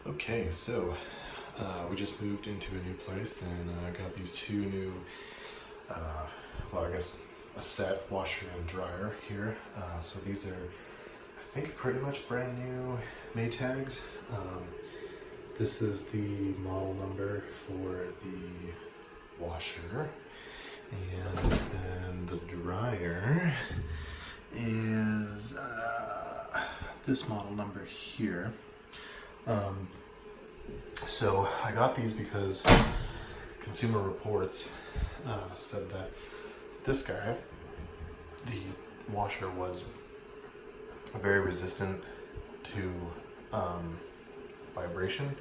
Okay, so we just moved into a new place and got these two new, well, I guess a set washer and dryer here. So these are, I think, pretty much brand new Maytags. This is the model number for the washer, and then the dryer is this model number here. So I got these because Consumer Reports said that this guy, the washer, was very resistant to vibration.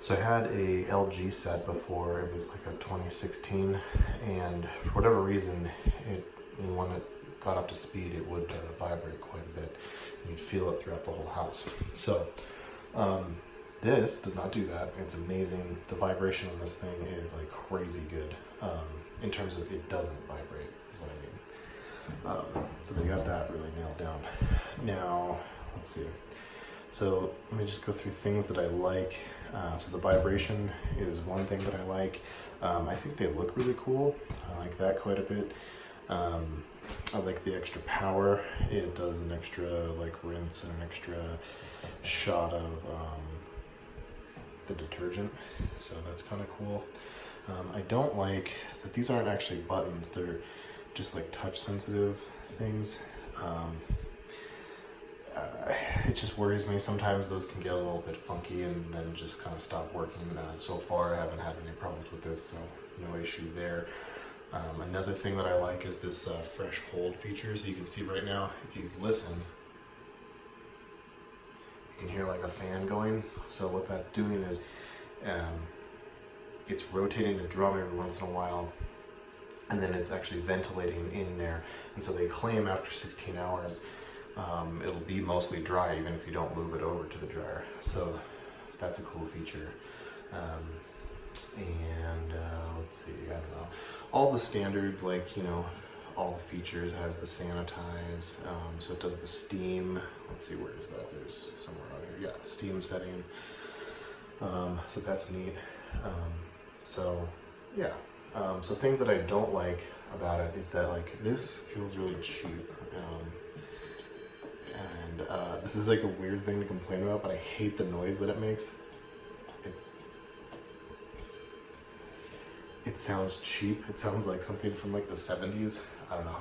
So I had a LG set before. It was like a 2016, and for whatever reason, when it got up to speed, it would vibrate quite a bit. You'd feel it throughout the whole house. So this does not do that. It's amazing. The vibration on this thing is like crazy good. In terms of it doesn't vibrate, is what I mean. So they got that really nailed down. Now, let's see. So let me just go through things that I like. So the vibration is one thing that I like. I think they look really cool. I like that quite a bit. I like the extra power. It does an extra like rinse and an extra shot of the detergent, so that's kind of cool. I don't like that these aren't actually buttons, they're just like touch sensitive things. It just worries me. Sometimes those can get a little bit funky and then just kind of stop working. So far I haven't had any problems with this, so no issue there. Another thing that I like is this fresh hold feature. So you can see right now, if you listen, you can hear like a fan going. So what that's doing is it's rotating the drum every once in a while, and then it's actually ventilating in there. And so they claim after 16 hours it'll be mostly dry even if you don't move it over to the dryer. So that's a cool feature. Let's see, I don't know, all the standard, like, you know, all the features. It has the sanitize, so it does the steam. Let's see, where is that? There's somewhere on here. Yeah, steam setting. So that's neat. So yeah. So things that I don't like about it is that like this feels really cheap. This is like a weird thing to complain about, but I hate the noise that it makes. It sounds cheap. It sounds like something from like the 70s. I don't know.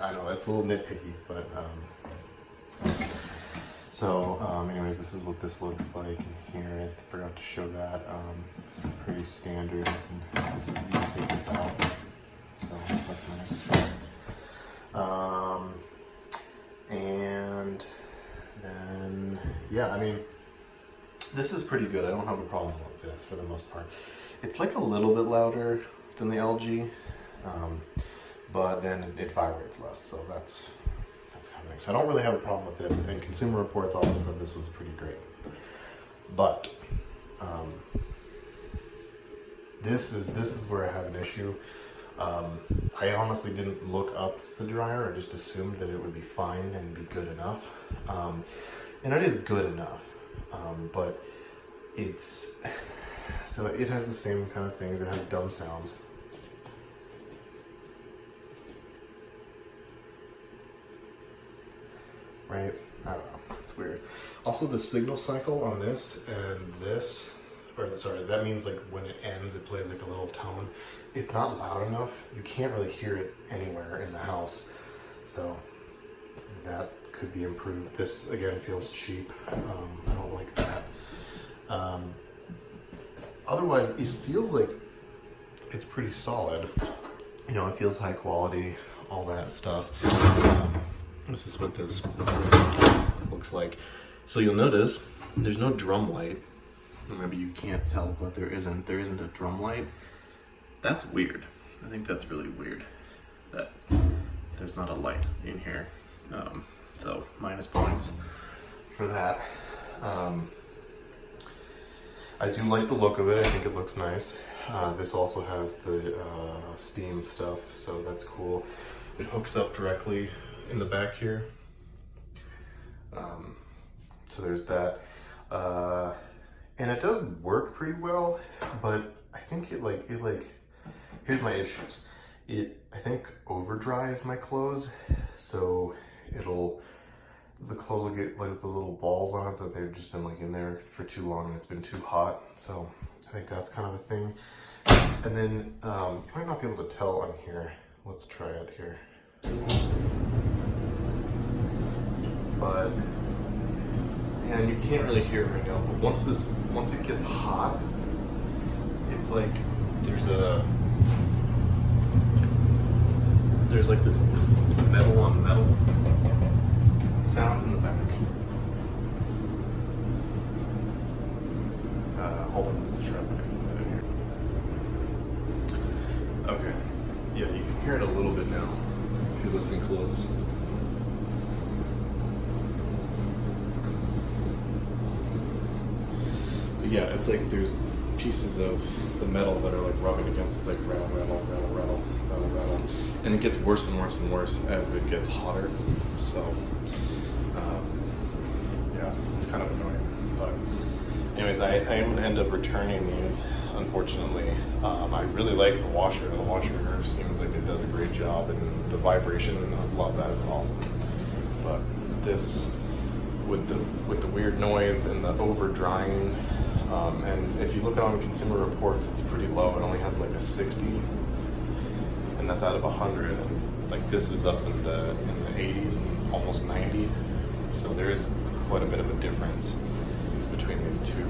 I know it's a little nitpicky, but anyways, this is what this looks like in here. I forgot to show that. Pretty standard. You can take this out, so that's nice. And then yeah, I mean, this is pretty good. I don't have a problem with this for the most part. It's like a little bit louder than the LG, but then it vibrates less, so that's kind of nice. So I don't really have a problem with this, and Consumer Reports also said this was pretty great. But this is where I have an issue. I honestly didn't look up the dryer. I just assumed that it would be fine and be good enough, and it is good enough, but it's. So it has the same kind of things. It has dumb sounds. Right? I don't know. It's weird. Also, the signal cycle on this and this, or sorry, that means like when it ends, it plays like a little tone. It's not loud enough. You can't really hear it anywhere in the house. So that could be improved. This, again, feels cheap. I don't like that. Otherwise, it feels like it's pretty solid. You know, it feels high quality, all that stuff. This is what this looks like. So you'll notice there's no drum light. Maybe you can't tell, but there isn't a drum light. That's weird. I think that's really weird that there's not a light in here. So minus points for that. I do like the look of it. I think it looks nice. This also has the steam stuff, so that's cool. It hooks up directly in the back here. So there's that. And it does work pretty well, but I think it like, here's my issues. I think over dries my clothes, so the clothes will get like the little balls on it that they've just been like in there for too long and it's been too hot. So I think that's kind of a thing. And then you might not be able to tell on here. Let's try it here. But, and you can't really hear it right now, but once it gets hot, it's like there's like this metal on metal sound in the back. Hold on, let's try to get some in here. Okay, yeah, you can hear it a little bit now if you listen close. But yeah, it's like there's pieces of the metal that are like rubbing against. It's like rattle, rattle, rattle, rattle, rattle, rattle, and it gets worse and worse and worse as it gets hotter. So yeah, it's kind of annoying. But anyways, I am gonna end up returning these, unfortunately. I really like the washer. The washer seems like it does a great job, and the vibration, I love that, it's awesome. But this, with the weird noise and the over drying, and if you look on Consumer Reports, it's pretty low. It only has like a 60, and that's out of 100. And like this is up in the 80s and almost 90. So there is quite a bit of a difference between these two.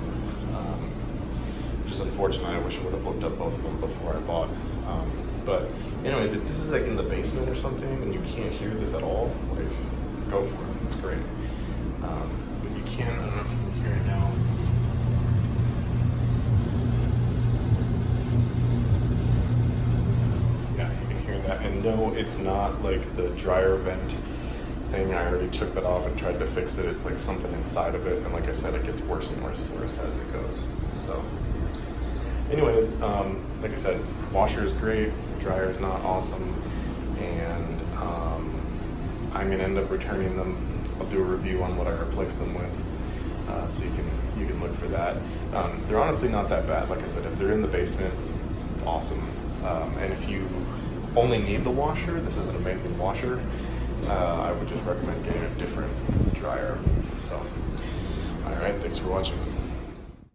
Which is unfortunate. I wish I would have looked up both of them before I bought. But anyways, if this is like in the basement or something and you can't hear this at all, like go for it. It's great. But you can, I don't know if you can hear it now. Yeah, you can hear that. And no, it's not like the dryer vent thing. I already took that off and tried to fix it. It's like something inside of it. And like I said, it gets worse and worse and worse as it goes. So anyways, like I said, washer is great, dryer is not awesome, and I'm gonna end up returning them. I'll do a review on what I replaced them with, so you can look for that. They're honestly not that bad. Like I said, if they're in the basement, it's awesome. And if you only need the washer, this is an amazing washer. I would just recommend getting a different dryer. So, all right, thanks for watching.